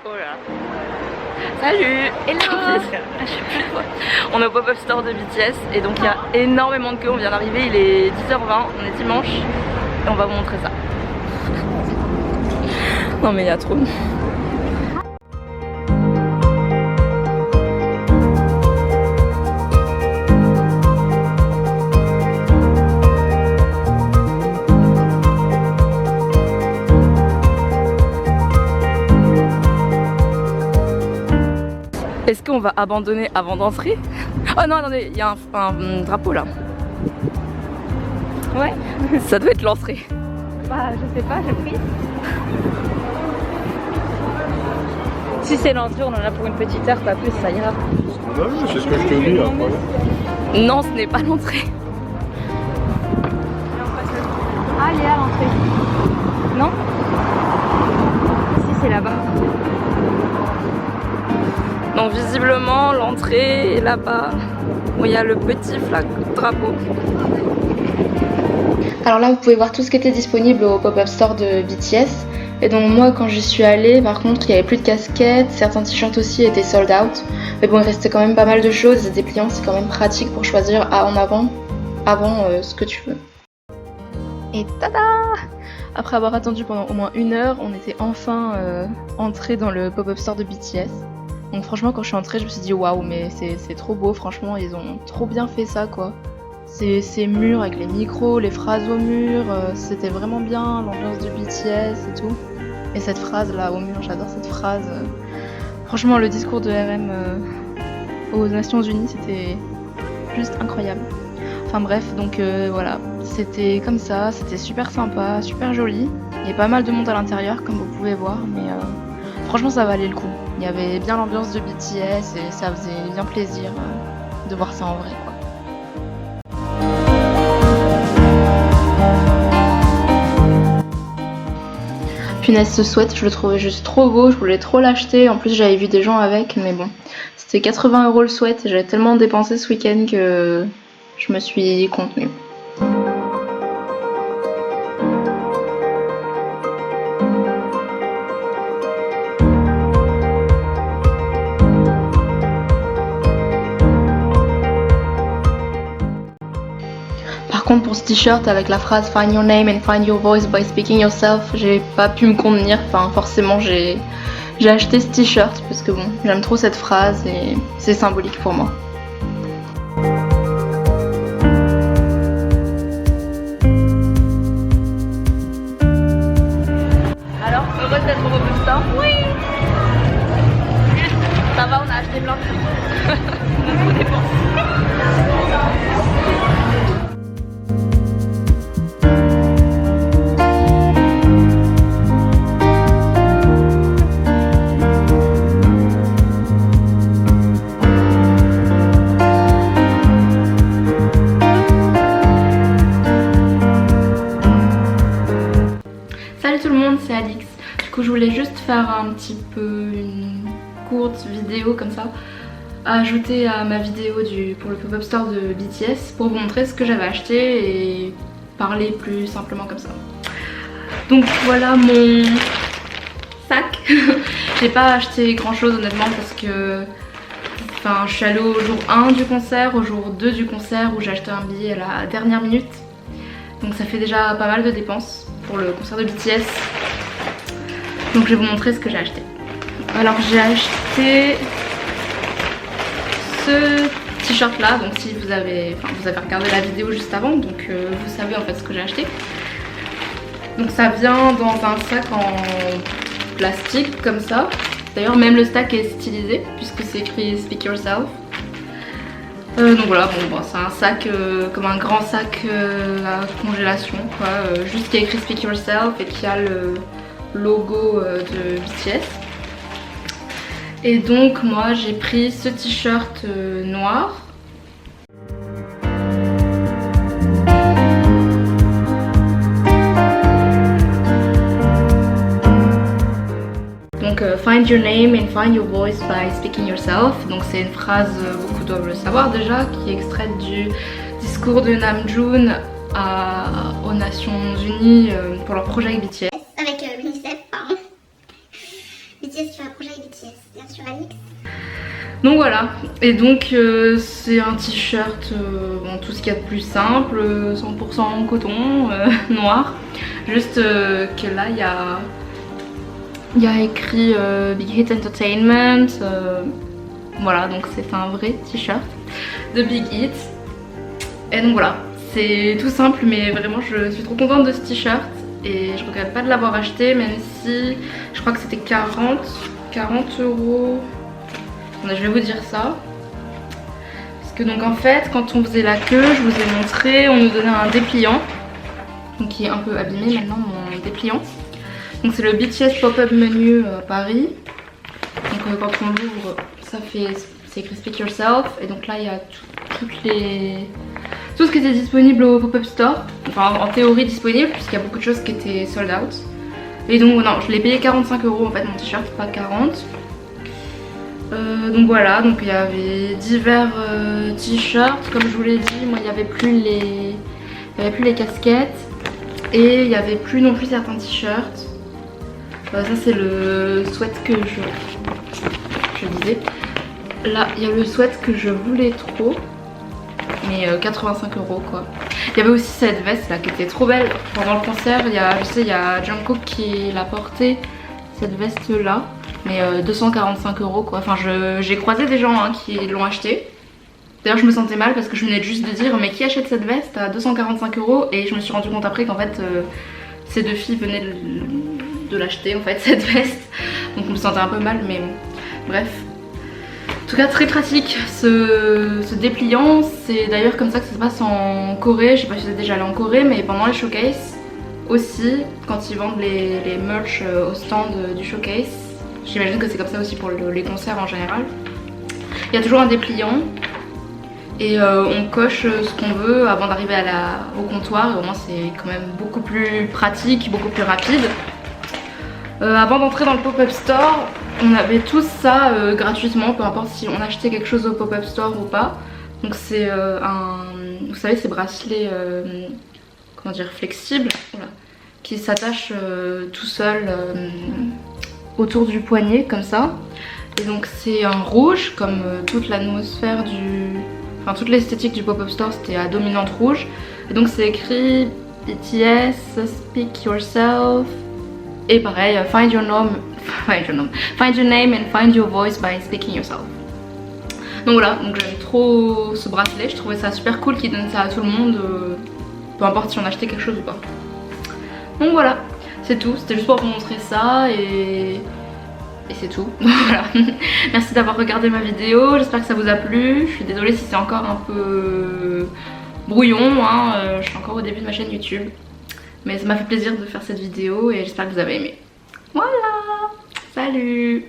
Oh là. Salut. Hello. On est au pop-up store de BTS et donc il y a énormément de queue. On vient d'arriver, il est 10h20, on est dimanche et on va vous montrer ça. Non mais il y a trop. Est-ce qu'on va abandonner avant d'entrer? Oh non, attendez, il y a un drapeau là. Ouais. Ça doit être l'entrée. Bah, je sais pas, j'ai pris. Si c'est l'entrée, on en a pour une petite heure, pas plus, ça ira. Bah oui, c'est ce que je te dis après. Non, ce n'est pas l'entrée. Ah, il est à l'entrée. Non? Si, c'est là-bas. Donc visiblement l'entrée est là-bas où il y a le petit flag drapeau. Alors là vous pouvez voir tout ce qui était disponible au pop-up store de BTS. Et donc moi quand j'y suis allée par contre il n'y avait plus de casquettes, certains t-shirts aussi étaient sold out. Mais bon il restait quand même pas mal de choses, les dépliants c'est quand même pratique pour choisir en avant ce que tu veux. Et tada! Après avoir attendu pendant au moins 1 heure, on était enfin entré dans le pop-up store de BTS. Donc franchement quand je suis entrée je me suis dit waouh mais c'est trop beau, franchement ils ont trop bien fait ça quoi. Ces murs avec les micros, les phrases au mur, c'était vraiment bien, l'ambiance de BTS et tout. Et cette phrase là au mur, j'adore cette phrase. Franchement le discours de RM aux Nations Unies c'était juste incroyable. Enfin bref donc voilà, c'était comme ça, c'était super sympa, super joli. Il y a pas mal de monde à l'intérieur comme vous pouvez voir mais franchement ça valait le coup. Il y avait bien l'ambiance de BTS et ça faisait bien plaisir de voir ça en vrai quoi. Punaise ce sweat je le trouvais juste trop beau, je voulais trop l'acheter, en plus j'avais vu des gens avec mais bon. C'était 80 € le sweat et j'avais tellement dépensé ce week-end que je me suis contenue. Par contre pour ce t-shirt avec la phrase Find your name and find your voice by speaking yourself, j'ai pas pu me contenir, enfin forcément j'ai acheté ce t-shirt parce que bon j'aime trop cette phrase et c'est symbolique pour moi. Alors, heureuse d'être au pop-up store? Oui. Ça va, on a acheté plein de trucs. On a trop dépensé. Salut tout le monde, c'est Alix. Du coup je voulais juste faire un petit peu une courte vidéo comme ça à ajouter à ma vidéo pour le pop-up store de BTS pour vous montrer ce que j'avais acheté et parler plus simplement comme ça. Donc voilà mon sac. J'ai pas acheté grand chose honnêtement parce que je suis allée au jour 1 du concert, au jour 2 du concert où j'ai acheté un billet à la dernière minute. Donc ça fait déjà pas mal de dépenses pour le concert de BTS. Donc je vais vous montrer ce que j'ai acheté. Alors j'ai acheté ce t-shirt là, donc si vous avez regardé la vidéo juste avant, donc vous savez en fait ce que j'ai acheté. Donc ça vient dans un sac en plastique comme ça. D'ailleurs même le sac est stylisé puisque c'est écrit Speak Yourself. Donc voilà, bon, c'est un sac comme un grand sac à congélation quoi, juste qui a écrit Speak Yourself et qui a le logo de BTS. Et donc moi j'ai pris ce t-shirt noir. Donc find your name and find your voice by speaking yourself. Donc c'est une phrase, beaucoup doivent le savoir déjà, qui est extraite du discours de Namjoon aux Nations Unies pour leur projet avec BTS. Avec l'UNICEF, pardon. BTS qui fait un projet avec Donc voilà, et donc c'est un t-shirt, bon, tout ce qu'il y a de plus simple, 100% coton, noir. Juste que là il y a écrit Big Hit Entertainment. Voilà, donc c'est un vrai t-shirt de Big Hit. Et donc voilà, c'est tout simple, mais vraiment je suis trop contente de ce t-shirt. Et je regrette pas de l'avoir acheté, même si je crois que c'était 40 €. Je vais vous dire ça. Parce que donc en fait, quand on faisait la queue, je vous ai montré, on nous donnait un dépliant. Donc qui est un peu abîmé maintenant, mon dépliant. Donc c'est le BTS Pop-Up Menu Paris. Donc quand on l'ouvre, ça fait, c'est écrit Speak Yourself. Et donc là il y a tout ce qui était disponible au Pop-Up Store. Enfin en théorie disponible, puisqu'il y a beaucoup de choses qui étaient sold out. Et donc non, je l'ai payé 45 € en fait mon t-shirt, pas 40. Donc voilà, donc il y avait divers t-shirts, comme je vous l'ai dit. Moi il n'y avait plus les casquettes et il n'y avait plus non plus certains t-shirts. Ça c'est le sweat que je disais. Là il y a le sweat que je voulais trop, mais 85 € quoi. Il y avait aussi cette veste là qui était trop belle pendant le concert. Je sais il y a Jungkook qui l'a portée, cette veste là. Mais 245 € quoi. Enfin j'ai croisé des gens hein, qui l'ont acheté. D'ailleurs je me sentais mal parce que je venais juste de dire mais qui achète cette veste à 245 € et je me suis rendu compte après qu'en fait ces deux filles venaient de l'acheter en fait cette veste. Donc je me sentais un peu mal mais bref. En tout cas très pratique ce dépliant. C'est d'ailleurs comme ça que ça se passe en Corée. Je sais pas si vous êtes déjà allé en Corée mais pendant les showcases aussi quand ils vendent les merch au stand du showcase. J'imagine que c'est comme ça aussi pour les concerts en général. Il y a toujours un dépliant et on coche ce qu'on veut avant d'arriver au comptoir et au moins c'est quand même beaucoup plus pratique, beaucoup plus rapide. Avant d'entrer dans le pop-up store, on avait tout ça gratuitement, peu importe si on achetait quelque chose au pop-up store ou pas. Donc c'est vous savez ces bracelets comment dire, flexibles, voilà, qui s'attachent tout seul autour du poignet comme ça. Et donc c'est un rouge comme toute l'atmosphère enfin toute l'esthétique du pop-up store c'était à dominante rouge. Et donc c'est écrit BTS Speak Yourself et pareil find your name and find your voice by speaking yourself. Donc voilà, donc j'aime trop ce bracelet, je trouvais ça super cool qu'ils donnent ça à tout le monde, peu importe si on achetait quelque chose ou pas. Donc voilà, c'est tout, c'était juste pour vous montrer ça et c'est tout. Voilà. Merci d'avoir regardé ma vidéo, j'espère que ça vous a plu. Je suis désolée si c'est encore un peu brouillon, hein. Je suis encore au début de ma chaîne YouTube. Mais ça m'a fait plaisir de faire cette vidéo et j'espère que vous avez aimé. Voilà, salut!